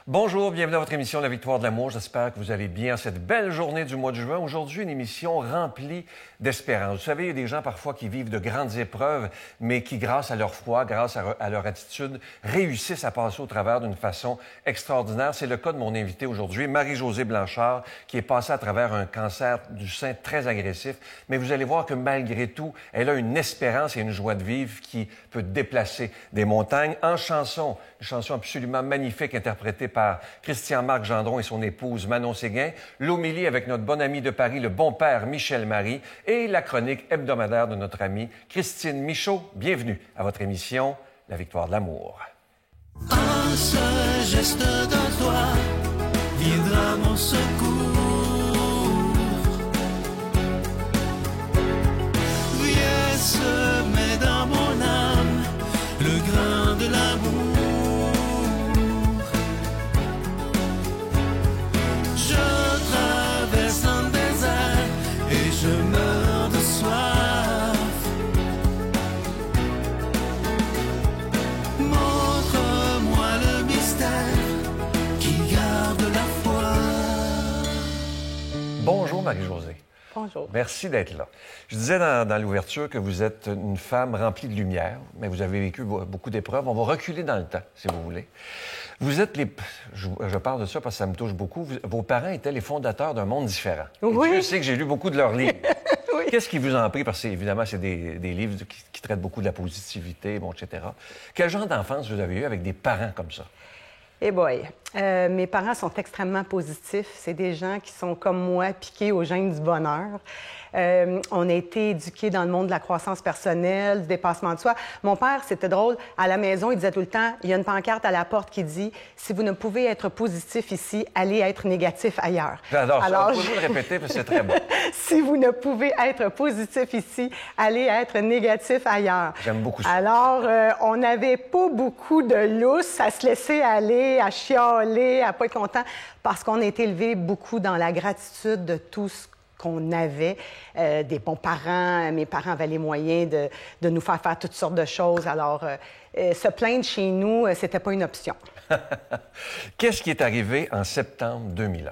Bonjour, bienvenue à votre émission La Victoire de l'amour. J'espère que vous allez bien cette belle journée du mois de juin. Aujourd'hui, une émission remplie d'espérance. Vous savez, il y a des gens parfois qui vivent de grandes épreuves, mais qui, grâce à leur foi, grâce à leur attitude, réussissent à passer au travers d'une façon extraordinaire. C'est le cas de mon invitée aujourd'hui, Marie-Josée Blanchard, qui est passée à travers un cancer du sein très agressif. Mais vous allez voir que malgré tout, elle a une espérance et une joie de vivre qui peut déplacer des montagnes en chanson. Une chanson absolument magnifique interprétée par Christian-Marc Gendron et son épouse Manon Séguin, l'homélie avec notre bon ami de Paris, le bon père Michel Marie, et la chronique hebdomadaire de notre amie Christine Michaud. Bienvenue à votre émission La Victoire de l'amour. Un seul geste de toi viendra mon secours. Viens semer dans mon âme le grain de l'amour. Je meurs de soif. Montre-moi le mystère qui garde la foi. Bonjour Marie-Josée. Bonjour. Merci d'être là. Je disais dans l'ouverture que vous êtes une femme remplie de lumière, mais vous avez vécu beaucoup d'épreuves. On va reculer dans le temps, si vous voulez. Vous êtes je parle de ça parce que ça me touche beaucoup. Vos parents étaient les fondateurs d'un monde différent. Oui. Et je sais que j'ai lu beaucoup de leurs livres. Oui. Qu'est-ce qui vous en prie? Parce que, évidemment, c'est des livres qui traitent beaucoup de la positivité, bon, etc. Quel genre d'enfance vous avez eu avec des parents comme ça? Eh boy, mes parents sont extrêmement positifs. C'est des gens qui sont, comme moi, piqués aux gènes du bonheur. On a été éduqués dans le monde de la croissance personnelle, du dépassement de soi. Mon père, c'était drôle, à la maison, il disait tout le temps, il y a une pancarte à la porte qui dit « Si vous ne pouvez être positif ici, allez être négatif ailleurs. » J'adore ça. Vous pouvez le répéter parce que c'est très bon. Si vous ne pouvez être positif ici, allez être négatif ailleurs. J'aime beaucoup ça. Alors, on n'avait pas beaucoup de lousse à se laisser aller, à chialer, à pas être content, parce qu'on a été élevés beaucoup dans la gratitude de tout ce qu'on avait, des bons parents. Mes parents avaient les moyens de nous faire toutes sortes de choses. Alors, se plaindre chez nous, c'était pas une option. Qu'est-ce qui est arrivé en septembre 2001?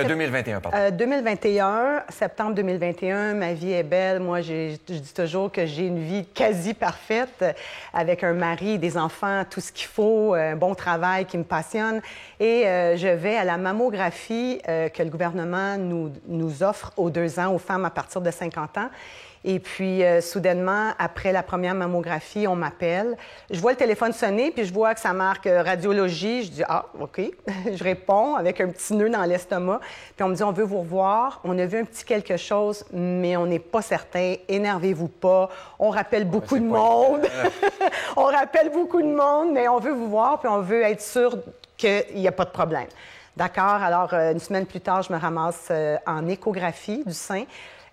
2021, pardon. 2021, septembre 2021, ma vie est belle. Moi, je dis toujours que j'ai une vie quasi parfaite, avec un mari, des enfants, tout ce qu'il faut, un bon travail qui me passionne. Et je vais à la mammographie que le gouvernement nous offre aux 2 ans aux femmes à partir de 50 ans. Et puis, soudainement, après la première mammographie, on m'appelle. Je vois le téléphone sonner, puis je vois que ça marque radiologie. Je dis « Ah, OK. » Je réponds avec un petit nœud dans l'estomac. Puis on me dit « On veut vous revoir. On a vu un petit quelque chose, mais on n'est pas certain. Énervez-vous pas. On rappelle beaucoup de monde. On rappelle beaucoup de monde, mais on veut vous voir, puis on veut être sûr qu'il n'y a pas de problème. » D'accord. Alors, une semaine plus tard, je me ramasse en échographie du sein.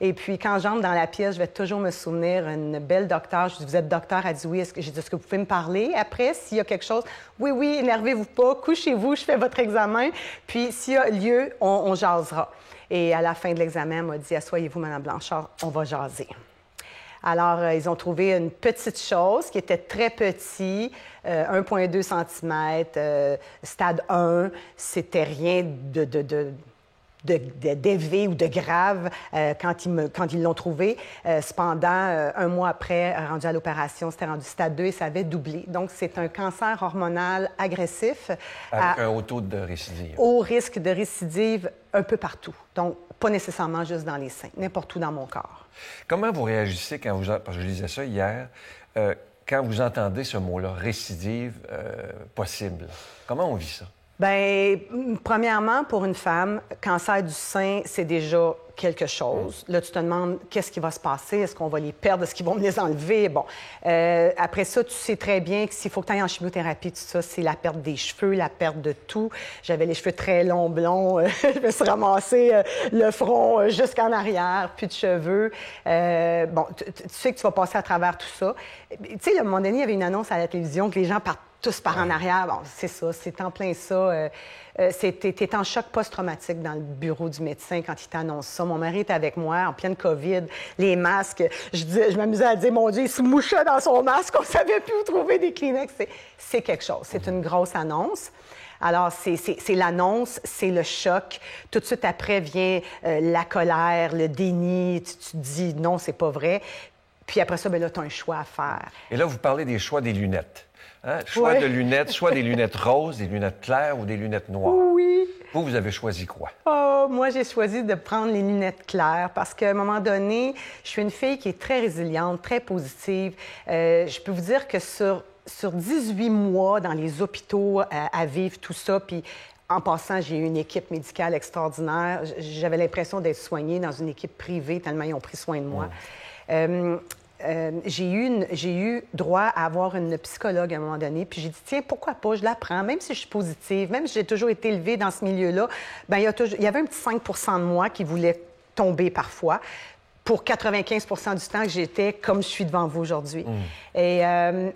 Et puis, quand j'entre dans la pièce, je vais toujours me souvenir, une belle docteure. Je dis, vous êtes docteur? Elle dit, oui. J'ai dit, est-ce que vous pouvez me parler après, s'il y a quelque chose? Oui, oui, énervez-vous pas, couchez-vous, je fais votre examen. Puis, s'il y a lieu, on jasera. Et à la fin de l'examen, elle m'a dit, asseyez-vous, Mme Blanchard, on va jaser. Alors, ils ont trouvé une petite chose qui était très petit, 1,2 cm, stade 1. C'était rien d'élevé ou de grave quand ils l'ont trouvé. Cependant, un mois après, rendu à l'opération, c'était rendu stade 2 et ça avait doublé. Donc, c'est un cancer hormonal agressif. Avec un haut taux de récidive. Haut risque de récidive un peu partout. Donc, pas nécessairement juste dans les seins, n'importe où dans mon corps. Comment vous réagissez quand parce que je disais ça hier, quand vous entendez ce mot-là, récidive possible? Comment on vit ça? Bien, premièrement, pour une femme, cancer du sein, c'est déjà quelque chose. Là, tu te demandes qu'est-ce qui va se passer, est-ce qu'on va les perdre, est-ce qu'ils vont me les enlever? Bon. Après ça, tu sais très bien que s'il faut que tu ailles en chimiothérapie, tout ça, c'est la perte des cheveux, la perte de tout. J'avais les cheveux très longs, blonds. Je me suis ramassée le front jusqu'en arrière, plus de cheveux. Bon, tu sais que tu vas passer à travers tout ça. Tu sais, à un moment donné, il y avait une annonce à la télévision que les gens partent tous par en arrière. Bon, c'est ça, c'est en plein ça. T'es en choc post-traumatique dans le bureau du médecin quand il t'annonce ça. Mon mari était avec moi en pleine COVID, les masques. Je m'amusais à dire, mon Dieu, il se mouchait dans son masque, on savait plus où trouver des Kleenex. C'est quelque chose. C'est une grosse annonce. Alors, c'est l'annonce, c'est le choc. Tout de suite après vient la colère, le déni. Tu te dis non, c'est pas vrai. Puis après ça, bien là, tu as un choix à faire. Et là, vous parlez des choix des lunettes. Hein? Choix de lunettes, soit des lunettes roses, des lunettes claires ou des lunettes noires. Oui. Vous avez choisi quoi? Oh, moi, j'ai choisi de prendre les lunettes claires parce qu'à un moment donné, je suis une fille qui est très résiliente, très positive. Je peux vous dire que sur 18 mois dans les hôpitaux à vivre tout ça, puis en passant, j'ai eu une équipe médicale extraordinaire. J'avais l'impression d'être soignée dans une équipe privée tellement ils ont pris soin de moi. J'ai eu droit à avoir une psychologue à un moment donné, puis j'ai dit, tiens, pourquoi pas, je la prends, même si je suis positive, même si j'ai toujours été élevée dans ce milieu-là, bien, il y avait un petit 5 de moi qui voulait tomber parfois, pour 95 du temps que j'étais comme je suis devant vous aujourd'hui. Et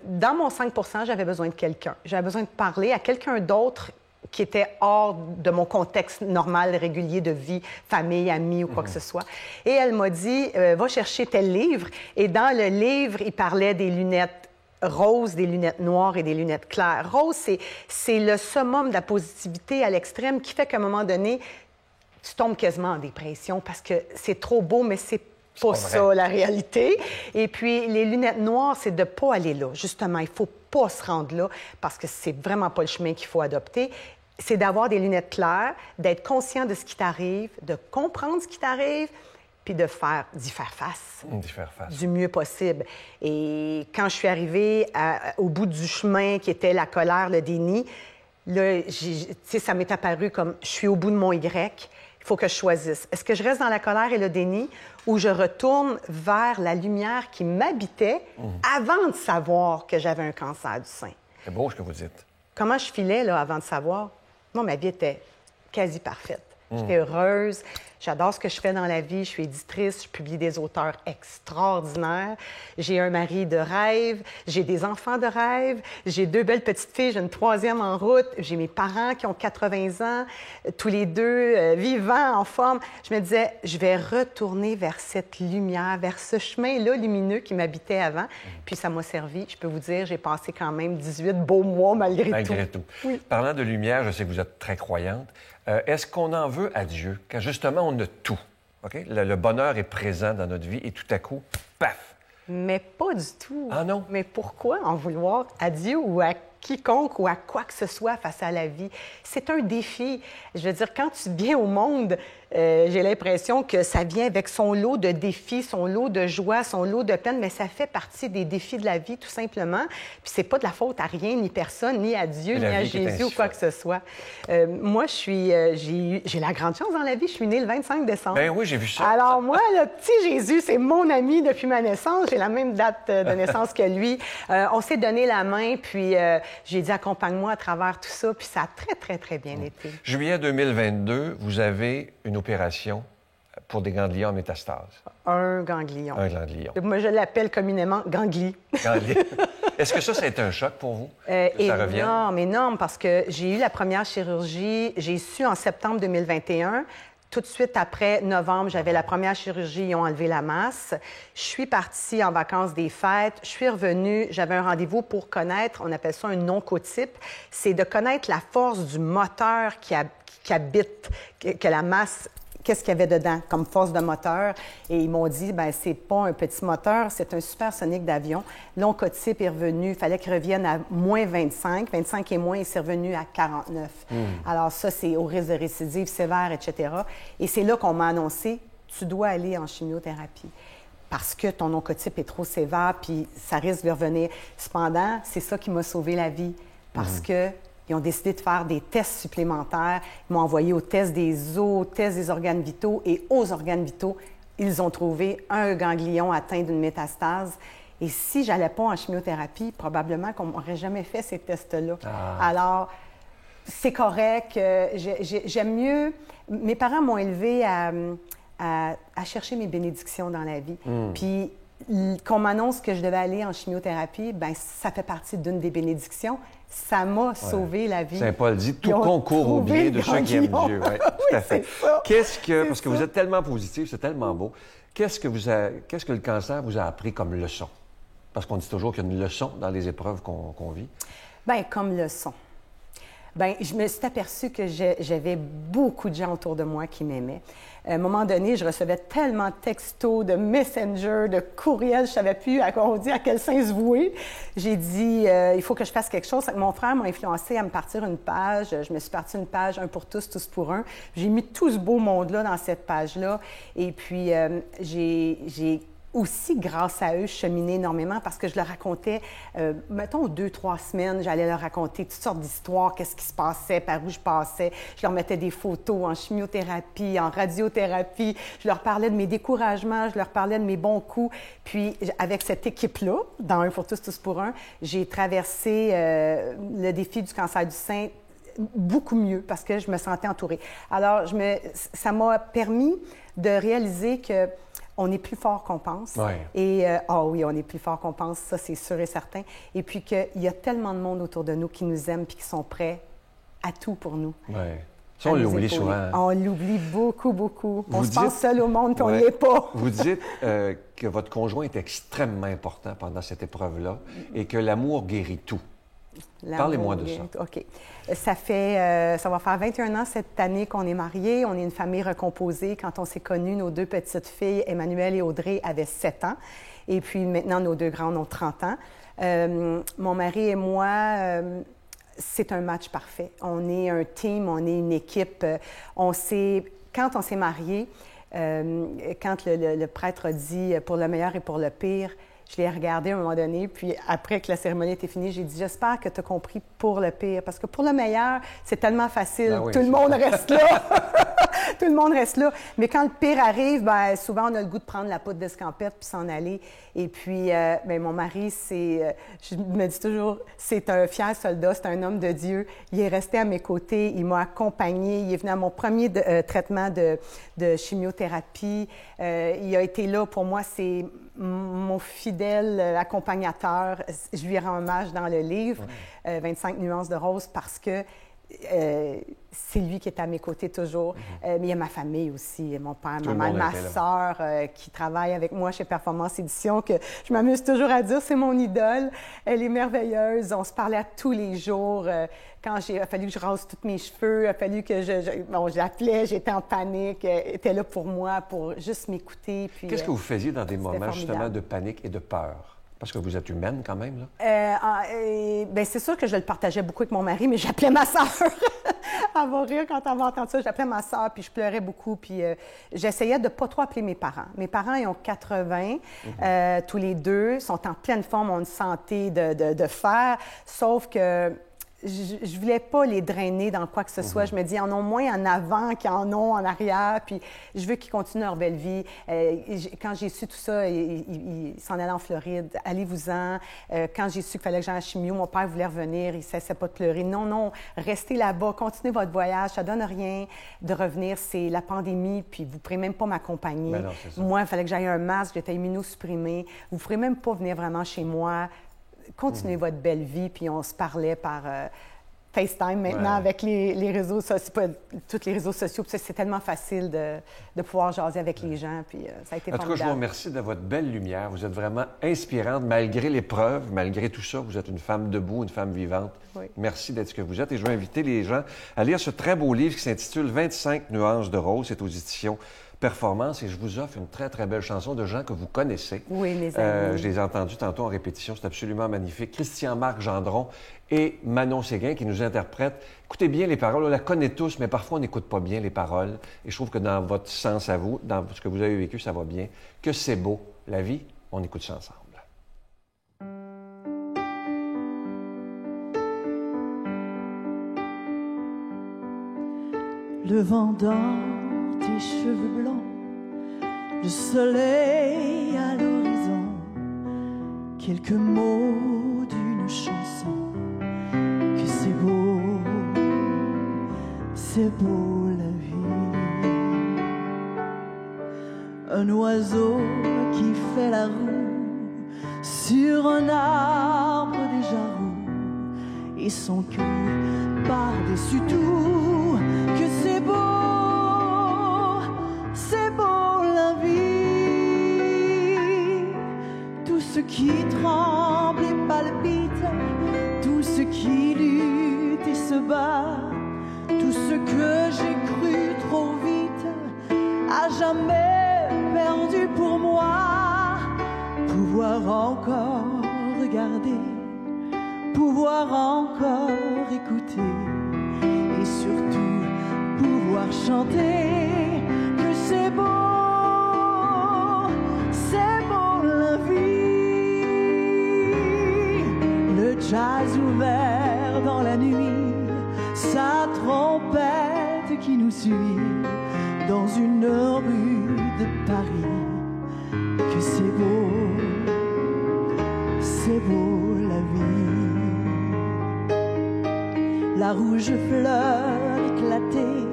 dans mon 5 j'avais besoin de quelqu'un. J'avais besoin de parler à quelqu'un d'autre qui était hors de mon contexte normal, régulier de vie, famille, amis ou quoi que ce soit. Et elle m'a dit, va chercher tel livre. Et dans le livre, il parlait des lunettes roses, des lunettes noires et des lunettes claires. Rose, c'est le summum de la positivité à l'extrême qui fait qu'à un moment donné, tu tombes quasiment en dépression parce que c'est trop beau, mais c'est pas ça, la réalité. Et puis, les lunettes noires, c'est de ne pas aller là. Justement, il ne faut pas se rendre là parce que c'est vraiment pas le chemin qu'il faut adopter. C'est d'avoir des lunettes claires, d'être conscient de ce qui t'arrive, de comprendre ce qui t'arrive, puis d'y faire face. D'y faire face. Du mieux possible. Et quand je suis arrivée au bout du chemin qui était la colère, le déni, là, ça m'est apparu comme je suis au bout de mon Y. Il faut que je choisisse. Est-ce que je reste dans la colère et le déni ou je retourne vers la lumière qui m'habitait avant de savoir que j'avais un cancer du sein? C'est beau ce que vous dites. Comment je filais là, avant de savoir? Moi, ma vie était quasi parfaite. J'étais heureuse. J'adore ce que je fais dans la vie. Je suis éditrice. Je publie des auteurs extraordinaires. J'ai un mari de rêve. J'ai des enfants de rêve. J'ai 2 belles petites filles. J'ai une 3e en route. J'ai mes parents qui ont 80 ans, tous les 2 vivants, en forme. Je me disais, je vais retourner vers cette lumière, vers ce chemin-là lumineux qui m'habitait avant. Puis ça m'a servi. Je peux vous dire, j'ai passé quand même 18 beaux mois malgré tout. Oui. Parlant de lumière, je sais que vous êtes très croyante. Est-ce qu'on en veut à Dieu quand justement on a tout? Okay? Le bonheur est présent dans notre vie et tout à coup, paf! Mais pas du tout. Ah non? Mais pourquoi en vouloir à Dieu ou à quiconque ou à quoi que ce soit face à la vie? C'est un défi. Je veux dire, quand tu viens au monde, j'ai l'impression que ça vient avec son lot de défis, son lot de joie, son lot de peine, mais ça fait partie des défis de la vie, tout simplement. Puis c'est pas de la faute à rien, ni personne, ni à Dieu, ni à Jésus ou quoi que ce soit. Moi, j'ai la grande chance dans la vie. Je suis née le 25 décembre. Ben oui, j'ai vu ça. Alors moi, le petit Jésus, c'est mon ami depuis ma naissance. J'ai la même date de naissance que lui. On s'est donné la main, puis j'ai dit accompagne-moi à travers tout ça, puis ça a très, très, très bien été. Juillet 2022, vous avez une opération pour des ganglions en métastase. Un ganglion. Un ganglion. Moi, je l'appelle communément gangli. Est-ce que ça a été un choc pour vous? Énorme, énorme, parce que j'ai eu la première chirurgie, j'ai su en septembre 2021. Tout de suite après novembre, j'avais la première chirurgie, ils ont enlevé la masse. Je suis partie en vacances des fêtes. Je suis revenue, j'avais un rendez-vous pour connaître, on appelle ça un oncotype. C'est de connaître la force du moteur qui habite, que la masse, qu'est-ce qu'il y avait dedans comme force de moteur. Et ils m'ont dit, bien, c'est pas un petit moteur, c'est un supersonique d'avion. L'oncotype est revenu, il fallait qu'il revienne à moins 25. 25 et moins, et c'est revenu à 49. Alors ça, c'est au risque de récidive sévère, etc. Et c'est là qu'on m'a annoncé, tu dois aller en chimiothérapie parce que ton oncotype est trop sévère, puis ça risque de revenir. Cependant, c'est ça qui m'a sauvé la vie, parce que ils ont décidé de faire des tests supplémentaires. Ils m'ont envoyé aux tests des os, aux tests des organes vitaux. Et aux organes vitaux, ils ont trouvé un ganglion atteint d'une métastase. Et si je n'allais pas en chimiothérapie, probablement qu'on n'aurait jamais fait ces tests-là. Alors, c'est correct. J'aime mieux... Mes parents m'ont élevée à chercher mes bénédictions dans la vie. Puis, qu'on m'annonce que je devais aller en chimiothérapie, bien, ça fait partie d'une des bénédictions. Ça m'a sauvé la vie. Saint Paul dit, tout concourt au bien de ceux qui aiment Dieu. Ouais, tout à fait. Parce que vous êtes tellement positif, c'est tellement beau. Qu'est-ce que le cancer vous a appris comme leçon? Parce qu'on dit toujours qu'il y a une leçon dans les épreuves qu'on vit. Bien, comme leçon. Bien, je me suis aperçue que j'avais beaucoup de gens autour de moi qui m'aimaient. À un moment donné, je recevais tellement de textos, de Messenger, de courriels, je ne savais plus à quel sens se vouer. J'ai dit, il faut que je fasse quelque chose. Mon frère m'a influencé à me partir une page. Je me suis partie une page, un pour tous, tous pour un. J'ai mis tout ce beau monde-là dans cette page-là. Et puis, j'ai aussi, grâce à eux, cheminer énormément parce que je leur racontais, mettons, 2-3 semaines, j'allais leur raconter toutes sortes d'histoires, qu'est-ce qui se passait, par où je passais. Je leur mettais des photos en chimiothérapie, en radiothérapie. Je leur parlais de mes découragements, je leur parlais de mes bons coups. Puis, avec cette équipe-là, dans Un pour tous, tous pour un, j'ai traversé le défi du cancer du sein beaucoup mieux parce que je me sentais entourée. Alors, ça m'a permis de réaliser que on est plus fort qu'on pense. Ouais. Et, oui, on est plus fort qu'on pense, ça, c'est sûr et certain. Et puis qu'il y a tellement de monde autour de nous qui nous aiment puis qui sont prêts à tout pour nous. Oui. Ça, on l'oublie souvent. On l'oublie beaucoup, beaucoup. On se pense seul au monde puis on n'y est pas. Vous dites que votre conjoint est extrêmement important pendant cette épreuve-là et que l'amour guérit tout. Parlez-moi de ça. OK. Ça va faire 21 ans cette année qu'on est mariés. On est une famille recomposée. Quand on s'est connus, nos 2 petites filles, Emmanuelle et Audrey, avaient 7 ans. Et puis maintenant, nos 2 grandes ont 30 ans. Mon mari et moi, c'est un match parfait. On est un team, on est une équipe. Quand on s'est mariés, quand le prêtre a dit « pour le meilleur et pour le pire », je l'ai regardé à un moment donné, puis après que la cérémonie était finie, j'ai dit « J'espère que tu as compris pour le pire. » Parce que pour le meilleur, c'est tellement facile. Ben oui, tout le monde reste là. Tout le monde reste là. Mais quand le pire arrive, bien, souvent, on a le goût de prendre la poudre d'escampette puis s'en aller. Et puis, bien, mon mari, je me dis toujours, c'est un fier soldat, c'est un homme de Dieu. Il est resté à mes côtés, il m'a accompagné. Il est venu à mon premier traitement de chimiothérapie. Il a été là pour moi, c'est mon fidèle accompagnateur. Je lui rends hommage dans le livre, 25 nuances de rose, parce que c'est lui qui est à mes côtés toujours. Mais il y a ma famille aussi, mon père, ma mère, ma sœur qui travaille avec moi chez Performance Édition, que je m'amuse toujours à dire, c'est mon idole. Elle est merveilleuse. On se parlait à tous les jours. Quand il a fallu que je rase tous mes cheveux, il a fallu que je l'appelais, j'étais en panique. Elle était là pour moi, pour juste m'écouter. Qu'est-ce que vous faisiez dans des moments justement de panique et de peur? Parce que vous êtes humaine quand même, là. Bien, c'est sûr que je le partageais beaucoup avec mon mari, mais j'appelais ma sœur. Elle va rire quand elle va entendre ça. J'appelais ma sœur, puis je pleurais beaucoup. Puis j'essayais de ne pas trop appeler mes parents. Mes parents, ils ont 80, tous les deux, sont en pleine forme, ont une santé de fer, sauf que je ne voulais pas les drainer dans quoi que ce soit. Je me dis, ils en ont moins en avant qu'ils en ont en arrière, puis je veux qu'ils continuent leur belle vie. Quand j'ai su tout ça, ils s'en allaient en Floride. Allez-vous-en. Quand j'ai su qu'il fallait que j'aille en chimio, mon père voulait revenir, il ne cessait pas de pleurer. Non, non, restez là-bas, continuez votre voyage, ça ne donne rien de revenir. C'est la pandémie, puis vous ne pourrez même pas m'accompagner. Moi, il fallait que j'aille un masque, j'étais immunosupprimée. Vous ne pourrez même pas venir vraiment chez moi. Continuez votre belle vie, puis on se parlait par FaceTime maintenant avec les réseaux sociaux, tous les réseaux sociaux, puis c'est tellement facile de pouvoir jaser avec les gens, puis ça a été formidable. En tout cas, je vous remercie de votre belle lumière. Vous êtes vraiment inspirante, malgré l'épreuve, malgré tout ça. Vous êtes une femme debout, une femme vivante. Oui. Merci d'être ce que vous êtes. Et je veux inviter les gens à lire ce très beau livre qui s'intitule « 25 nuances de rose ». C'est aux éditions Performance, et je vous offre une très, très belle chanson de gens que vous connaissez. Oui, mes amis. Je les ai entendus tantôt en répétition, c'est absolument magnifique. Christian-Marc Gendron et Manon Séguin qui nous interprètent. Écoutez bien les paroles, on la connaît tous, mais parfois on n'écoute pas bien les paroles. Et je trouve que dans votre sens à vous, dans ce que vous avez vécu, ça va bien. Que c'est beau, la vie, on écoute ça ensemble. Le vent dans tes cheveux blancs, le soleil à l'horizon, quelques mots d'une chanson, que c'est beau la vie. Un oiseau qui fait la roue sur un arbre déjà roux, et son cri par-dessus tout, que c'est beau la vie. Tout ce qui tremble et palpite, tout ce qui lutte et se se bat. Tout ce que j'ai cru trop vite, à jamais perdu pour moi. Pouvoir encore regarder, pouvoir encore écouter, et surtout pouvoir chanter que c'est beau la vie. Le jazz ouvert dans la nuit, sa trompette qui nous suit dans une rue de Paris. Que c'est beau la vie. La rouge fleur éclatée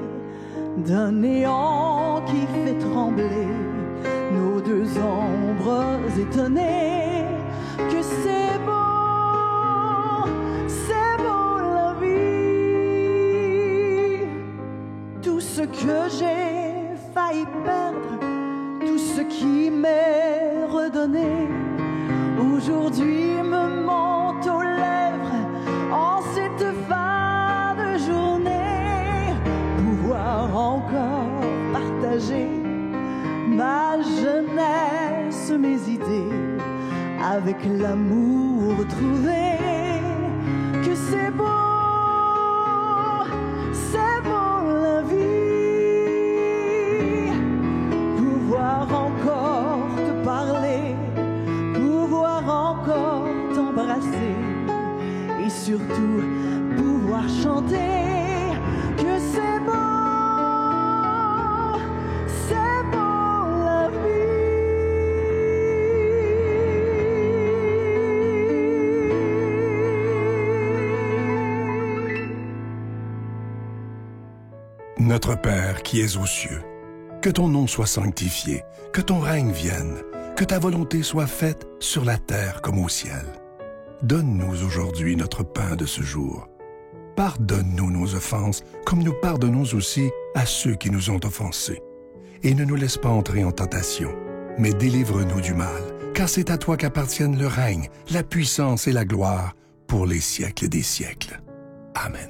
d'un néant qui fait trembler nos deux ombres étonnées. Que c'est beau la vie. Tout ce que j'ai failli perdre, tout ce qui m'est redonné, aujourd'hui me monte aux lèvres en cette fin de journée. Pouvoir encore partager ma jeunesse, mes idées, avec l'amour retrouvé. Que c'est beau la vie. Pouvoir encore te parler, pouvoir encore t'embrasser, et surtout pouvoir chanter. Que c'est beau la vie. Notre Père qui es aux cieux, que ton nom soit sanctifié, que ton règne vienne, que ta volonté soit faite sur la terre comme au ciel. Donne-nous aujourd'hui notre pain de ce jour. Pardonne-nous nos offenses, comme nous pardonnons aussi à ceux qui nous ont offensés. Et ne nous laisse pas entrer en tentation, mais délivre-nous du mal, car c'est à toi qu'appartiennent le règne, la puissance et la gloire pour les siècles des siècles. Amen.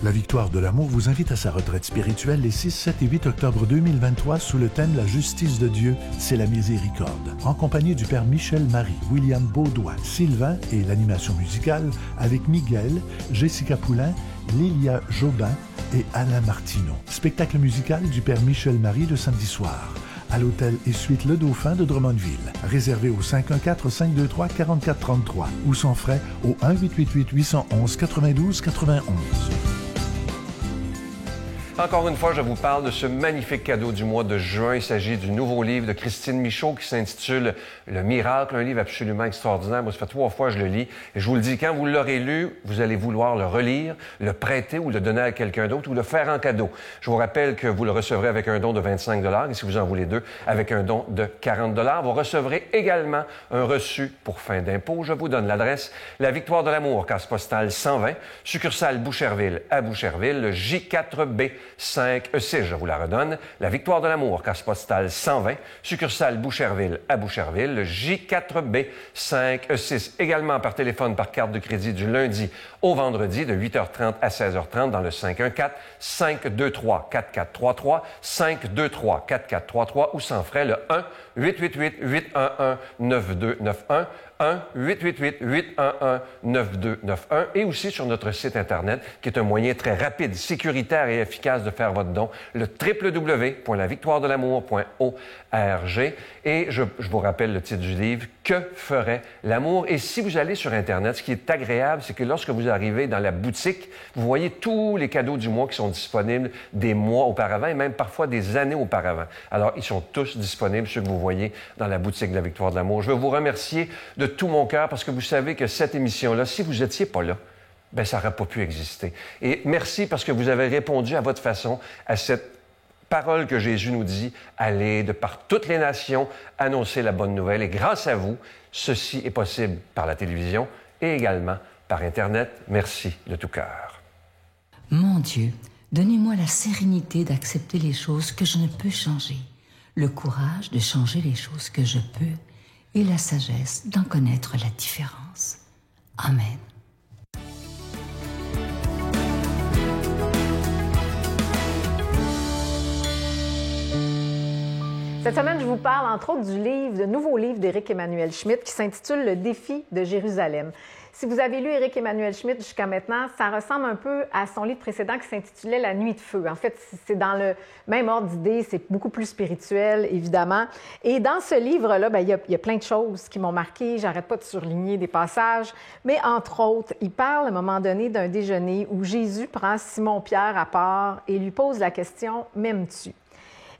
La Victoire de l'amour vous invite à sa retraite spirituelle les 6, 7 et 8 octobre 2023 sous le thème « La justice de Dieu, c'est la miséricorde » en compagnie du Père Michel Marie, William Beaudoin, Sylvain et l'animation musicale avec Miguel, Jessica Poulain, Lilia Jobin et Alain Martineau. Spectacle musical du Père Michel Marie le samedi soir à l'hôtel et suite Le Dauphin de Drummondville. Réservé au 514-523-4433 ou sans frais au 1-888-811-92-91. Encore une fois, je vous parle de ce magnifique cadeau du mois de juin. Il s'agit du nouveau livre de Christine Michaud qui s'intitule « Le miracle », un livre absolument extraordinaire. Moi, ça fait 3 fois que je le lis. Et je vous le dis, quand vous l'aurez lu, vous allez vouloir le relire, le prêter ou le donner à quelqu'un d'autre ou le faire en cadeau. Je vous rappelle que vous le recevrez avec un don de 25 $ et si vous en voulez 2, avec un don de 40 $. Vous recevrez également un reçu pour fin d'impôt. Je vous donne l'adresse. La Victoire de l'amour, case postale 120, succursale Boucherville à Boucherville, le J4B 5E6, je vous la redonne. La Victoire de l'amour, case postale 120, succursale Boucherville à Boucherville, le J4B 5E6. Également par téléphone, par carte de crédit du lundi au vendredi de 8h30 à 16h30 dans le 514-523-4433, 523-4433 ou sans frais le 1-888-811-9291. 1-888-811-9291 et aussi sur notre site Internet, qui est un moyen très rapide, sécuritaire et efficace de faire votre don, le www.lavictoiredelamour.org. Et je vous rappelle le titre du livre, « Que ferait l'amour ?» Et si vous allez sur Internet, ce qui est agréable, c'est que lorsque vous arrivez dans la boutique, vous voyez tous les cadeaux du mois qui sont disponibles des mois auparavant et même parfois des années auparavant. Alors, ils sont tous disponibles, ceux que vous voyez dans la boutique de la Victoire de l'amour. Je veux vous remercier de tout mon cœur parce que vous savez que cette émission-là, si vous n'étiez pas là, ben ça n'aurait pas pu exister. Et merci parce que vous avez répondu à votre façon à cette parole que Jésus nous dit, allez de par toutes les nations annoncer la bonne nouvelle. Et grâce à vous, ceci est possible par la télévision et également par Internet. Merci de tout cœur. Mon Dieu, donnez-moi la sérénité d'accepter les choses que je ne peux changer, le courage de changer les choses que je peux et la sagesse d'en connaître la différence. Amen. Cette semaine, je vous parle entre autres du nouveau livre d'Éric Emmanuel Schmitt qui s'intitule « Le défi de Jérusalem ». Si vous avez lu Éric Emmanuel Schmitt jusqu'à maintenant, ça ressemble un peu à son livre précédent qui s'intitulait « La nuit de feu ». En fait, c'est dans le même ordre d'idées, c'est beaucoup plus spirituel, évidemment. Et dans ce livre-là, il y a plein de choses qui m'ont marqué. J'arrête pas de surligner des passages. Mais entre autres, il parle à un moment donné d'un déjeuner où Jésus prend Simon-Pierre à part et lui pose la question « M'aimes-tu » ?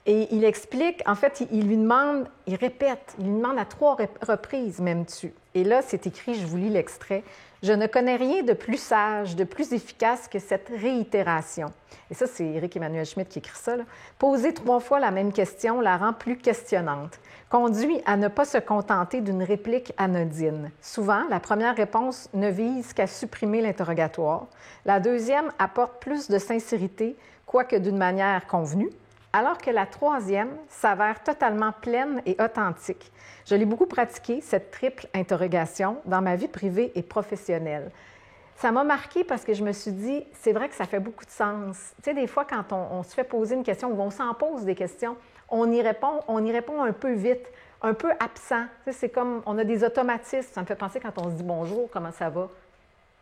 Et il explique, en fait, il lui demande à 3 reprises « M'aimes-tu » ? Et là, c'est écrit, je vous lis l'extrait, « Je ne connais rien de plus sage, de plus efficace que cette réitération. » Et ça, c'est Éric Emmanuel Schmitt qui écrit ça. Là. Poser 3 fois la même question la rend plus questionnante, conduit à ne pas se contenter d'une réplique anodine. Souvent, la première réponse ne vise qu'à supprimer l'interrogatoire. La deuxième apporte plus de sincérité, quoique d'une manière convenue, alors que la troisième s'avère totalement pleine et authentique. Je l'ai beaucoup pratiqué, cette triple interrogation, dans ma vie privée et professionnelle. Ça m'a marqué parce que je me suis dit, c'est vrai que ça fait beaucoup de sens. Tu sais, des fois, quand on se fait poser une question ou on s'en pose des questions, on y répond un peu vite, un peu absent. Tu sais, c'est comme, on a des automatismes. Ça me fait penser quand on se dit « Bonjour, comment ça va? »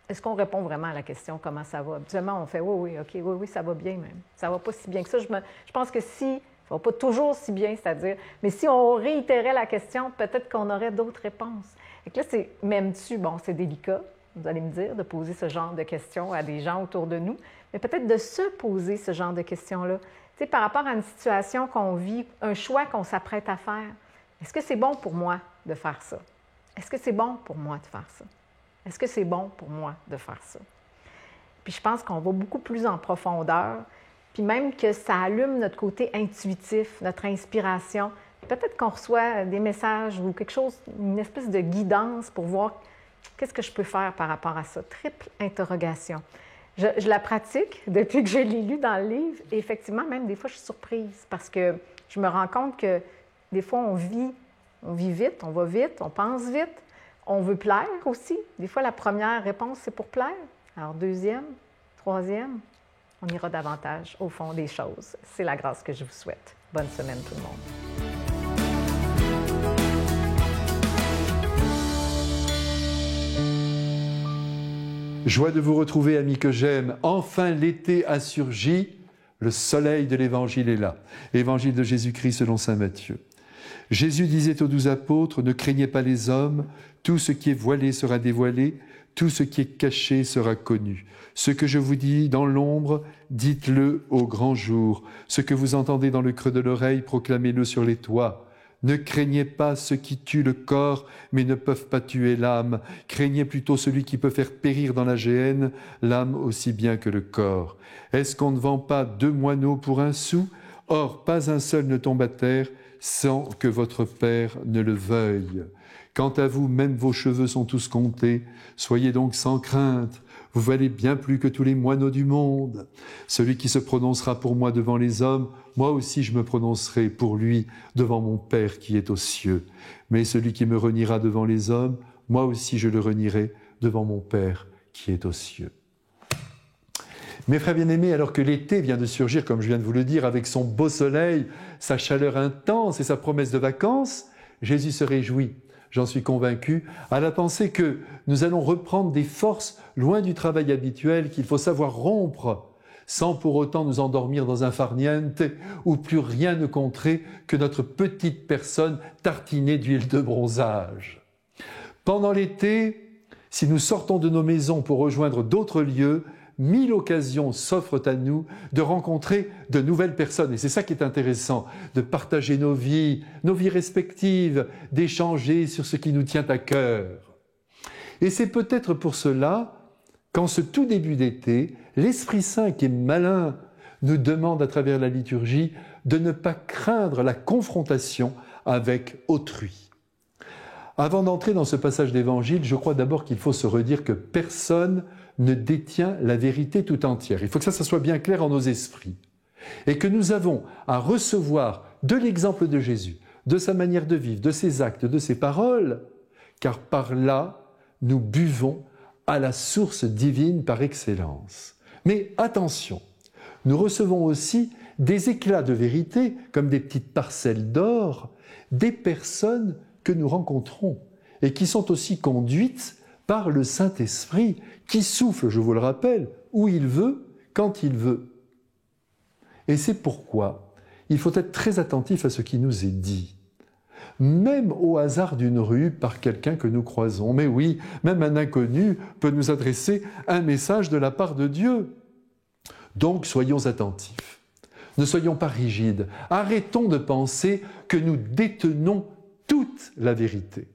Est-ce qu'on répond vraiment à la question « Comment ça va? » Habituellement, on fait « Oui, OK, oui, ça va bien même. » Ça va pas si bien que ça. Je pense que si, ça va pas toujours si bien, c'est-à-dire, mais si on réitérait la question, peut-être qu'on aurait d'autres réponses. Et que là, c'est « M'aimes-tu? » Bon, c'est délicat, vous allez me dire, de poser ce genre de questions à des gens autour de nous, mais peut-être de se poser ce genre de questions-là. Tu sais, par rapport à une situation qu'on vit, un choix qu'on s'apprête à faire. Est-ce que c'est bon pour moi de faire ça? Est-ce que c'est bon pour moi de faire ça? Est-ce que c'est bon pour moi de faire ça? Puis je pense qu'on va beaucoup plus en profondeur, puis même que ça allume notre côté intuitif, notre inspiration. Peut-être qu'on reçoit des messages ou quelque chose, une espèce de guidance pour voir qu'est-ce que je peux faire par rapport à ça. Triple interrogation. Je la pratique depuis que je l'ai lu dans le livre et effectivement, même des fois, je suis surprise parce que je me rends compte que des fois, on vit vite, on va vite, on pense vite. On veut plaire aussi. Des fois, la première réponse, c'est pour plaire. Alors, deuxième, troisième, on ira davantage au fond des choses. C'est la grâce que je vous souhaite. Bonne semaine, tout le monde. Joie de vous retrouver, amis que j'aime. Enfin, l'été a surgi. Le soleil de l'Évangile est là. Évangile de Jésus-Christ selon saint Matthieu. Jésus disait aux 12 apôtres, « Ne craignez pas les hommes, tout ce qui est voilé sera dévoilé, tout ce qui est caché sera connu. Ce que je vous dis dans l'ombre, dites-le au grand jour. Ce que vous entendez dans le creux de l'oreille, proclamez-le sur les toits. Ne craignez pas ceux qui tuent le corps, mais ne peuvent pas tuer l'âme. Craignez plutôt celui qui peut faire périr dans la géhenne l'âme aussi bien que le corps. Est-ce qu'on ne vend pas 2 moineaux pour 1 sou? Or, pas un seul ne tombe à terre, sans que votre Père ne le veuille. Quant à vous, même vos cheveux sont tous comptés. Soyez donc sans crainte. Vous valez bien plus que tous les moineaux du monde. Celui qui se prononcera pour moi devant les hommes, moi aussi je me prononcerai pour lui devant mon Père qui est aux cieux. Mais celui qui me reniera devant les hommes, moi aussi je le renierai devant mon Père qui est aux cieux. Mes frères bien-aimés, alors que l'été vient de surgir, comme je viens de vous le dire, avec son beau soleil, sa chaleur intense et sa promesse de vacances, Jésus se réjouit, j'en suis convaincu, à la pensée que nous allons reprendre des forces loin du travail habituel qu'il faut savoir rompre, sans pour autant nous endormir dans un farniente où plus rien ne compterait que notre petite personne tartinée d'huile de bronzage. Pendant l'été, si nous sortons de nos maisons pour rejoindre d'autres lieux, 1000 occasions s'offrent à nous de rencontrer de nouvelles personnes. Et c'est ça qui est intéressant, de partager nos vies respectives, d'échanger sur ce qui nous tient à cœur. Et c'est peut-être pour cela qu'en ce tout début d'été, l'Esprit Saint qui est malin nous demande à travers la liturgie de ne pas craindre la confrontation avec autrui. Avant d'entrer dans ce passage d'Évangile, je crois d'abord qu'il faut se redire que personne ne détient la vérité tout entière. Il faut que ça soit bien clair en nos esprits. Et que nous avons à recevoir de l'exemple de Jésus, de sa manière de vivre, de ses actes, de ses paroles, car par là, nous buvons à la source divine par excellence. Mais attention, nous recevons aussi des éclats de vérité, comme des petites parcelles d'or, des personnes que nous rencontrons et qui sont aussi conduites par le Saint-Esprit, qui souffle, je vous le rappelle, où il veut, quand il veut. Et c'est pourquoi il faut être très attentif à ce qui nous est dit. Même au hasard d'une rue par quelqu'un que nous croisons. Mais oui, même un inconnu peut nous adresser un message de la part de Dieu. Donc soyons attentifs. Ne soyons pas rigides. Arrêtons de penser que nous détenons toute la vérité.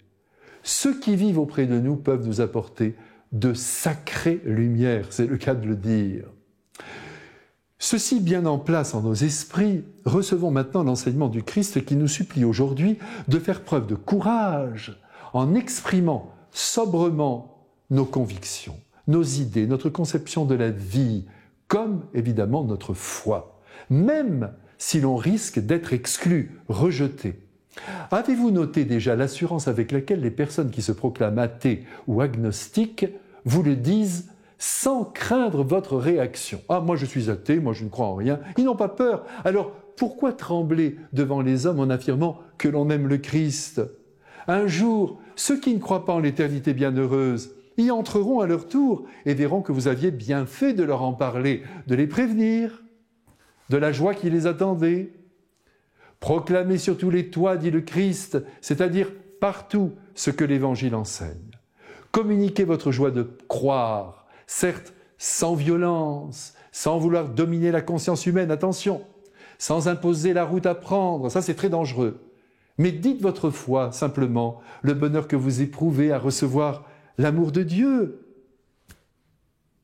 Ceux qui vivent auprès de nous peuvent nous apporter de sacrées lumières, c'est le cas de le dire. Ceci bien en place en nos esprits, recevons maintenant l'enseignement du Christ qui nous supplie aujourd'hui de faire preuve de courage en exprimant sobrement nos convictions, nos idées, notre conception de la vie, comme évidemment notre foi, même si l'on risque d'être exclu, rejeté. Avez-vous noté déjà l'assurance avec laquelle les personnes qui se proclament athées ou agnostiques vous le disent sans craindre votre réaction? « Ah, moi je suis athée, moi je ne crois en rien. » Ils n'ont pas peur. Alors pourquoi trembler devant les hommes en affirmant que l'on aime le Christ? Un jour, ceux qui ne croient pas en l'éternité bienheureuse y entreront à leur tour et verront que vous aviez bien fait de leur en parler, de les prévenir, de la joie qui les attendait. Proclamez sur tous les toits, dit le Christ, c'est-à-dire partout ce que l'Évangile enseigne. Communiquez votre joie de croire, certes sans violence, sans vouloir dominer la conscience humaine, attention, sans imposer la route à prendre, ça c'est très dangereux. Mais dites votre foi simplement, le bonheur que vous éprouvez à recevoir l'amour de Dieu.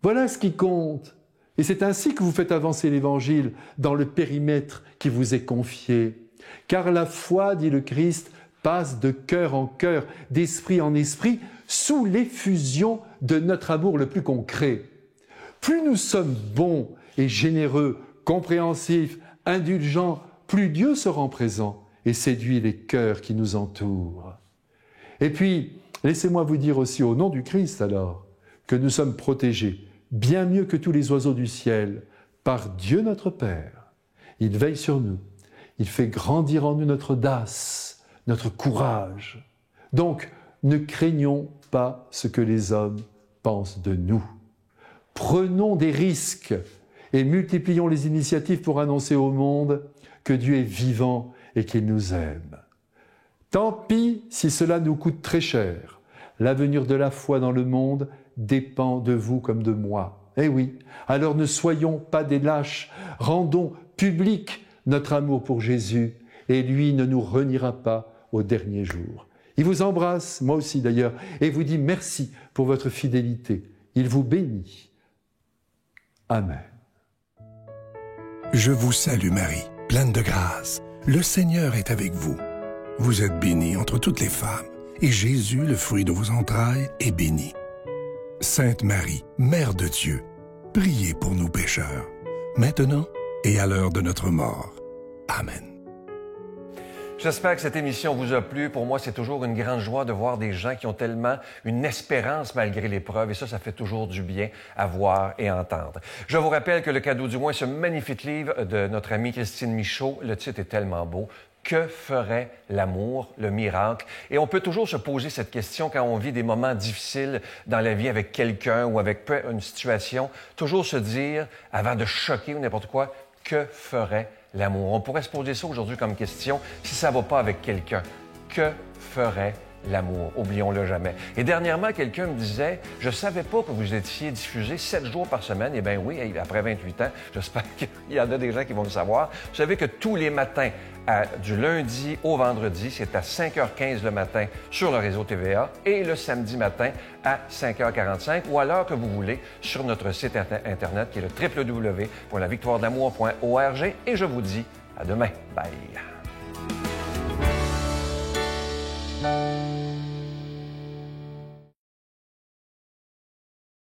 Voilà ce qui compte. Et c'est ainsi que vous faites avancer l'Évangile dans le périmètre qui vous est confié. Car la foi, dit le Christ, passe de cœur en cœur, d'esprit en esprit, sous l'effusion de notre amour le plus concret. Plus nous sommes bons et généreux, compréhensifs, indulgents, plus Dieu se rend présent et séduit les cœurs qui nous entourent. Et puis, laissez-moi vous dire aussi au nom du Christ alors, que nous sommes protégés, bien mieux que tous les oiseaux du ciel, par Dieu notre Père. Il veille sur nous. Il fait grandir en nous notre audace, notre courage. Donc, ne craignons pas ce que les hommes pensent de nous. Prenons des risques et multiplions les initiatives pour annoncer au monde que Dieu est vivant et qu'il nous aime. Tant pis si cela nous coûte très cher. L'avenir de la foi dans le monde dépend de vous comme de moi. Eh oui, alors ne soyons pas des lâches, rendons public notre amour pour Jésus, et lui ne nous reniera pas au dernier jour. Il vous embrasse, moi aussi d'ailleurs, et vous dit merci pour votre fidélité. Il vous bénit. Amen. Je vous salue Marie, pleine de grâce. Le Seigneur est avec vous. Vous êtes bénie entre toutes les femmes, et Jésus, le fruit de vos entrailles, est béni. Sainte Marie, Mère de Dieu, priez pour nous pécheurs, maintenant et à l'heure de notre mort. Amen. J'espère que cette émission vous a plu. Pour moi, c'est toujours une grande joie de voir des gens qui ont tellement une espérance malgré l'épreuve. Et ça fait toujours du bien à voir et entendre. Je vous rappelle que le cadeau du mois est ce magnifique livre de notre amie Christine Michaud. Le titre est tellement beau. Que ferait l'amour, le miracle? Et on peut toujours se poser cette question quand on vit des moments difficiles dans la vie avec quelqu'un ou avec une situation. Toujours se dire, avant de choquer ou n'importe quoi, que ferait l'amour? On pourrait se poser ça aujourd'hui comme question si ça ne va pas avec quelqu'un. Que ferait l'amour? Oublions-le jamais. Et dernièrement, quelqu'un me disait, je ne savais pas que vous étiez diffusé 7 jours par semaine. Eh bien oui, après 28 ans, j'espère qu'il y en a des gens qui vont le savoir. Vous savez que tous les matins, du lundi au vendredi, c'est à 5h15 le matin sur le réseau TVA et le samedi matin à 5h45 ou à l'heure que vous voulez sur notre site Internet qui est le www.lavictoiredelamour.org. Et je vous dis à demain. Bye!